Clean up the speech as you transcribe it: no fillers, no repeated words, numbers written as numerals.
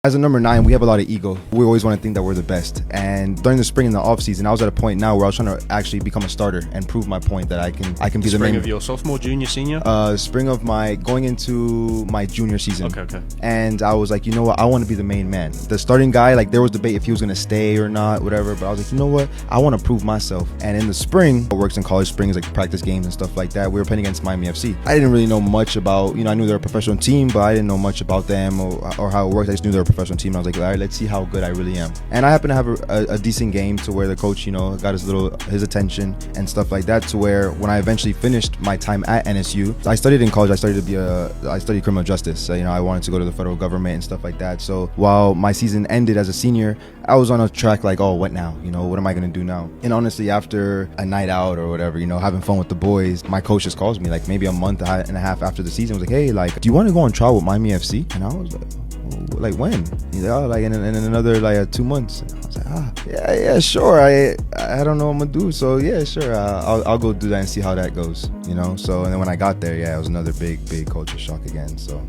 As a number 9, we have a lot of ego. We always want to think that we're the best. And during the spring and the off season, I was at a point now where I was trying to actually become a starter and prove my point that I can be the main. Spring of your sophomore, junior, senior? Spring of my going into my junior season. Okay. And I was like, you know what? I want to be the main man, the starting guy. Like there was debate if he was gonna stay or not, whatever. But I was like, you know what? I want to prove myself. And in the spring, what works in college spring is like practice games and stuff like that. We were playing against Miami FC. I didn't really know much about, I knew they were a professional team, but I didn't know much about them or how it works. I just knew they were a professional team. And I was like, all right, let's see how good I really am. And I happened to have a decent game to where the coach, got his attention and stuff like that, to where when I eventually finished my time at NSU, I studied in college. I studied criminal justice. So, I wanted to go to the federal government and stuff like that. So while my season ended as a senior, I was on a track like, oh, what now? What am I going to do now? And honestly, after a night out or whatever, having fun with the boys, my coach just calls me like maybe a month and a half after the season. Was like, hey, like, do you want to go on trial with Miami FC? And I was like, oh, like when? He's like, oh, like in another like 2 months. And I was like, yeah, sure. I don't know what I'm gonna do, so yeah, sure. I'll go do that and see how that goes. So and then when I got there, yeah, it was another big culture shock again. So.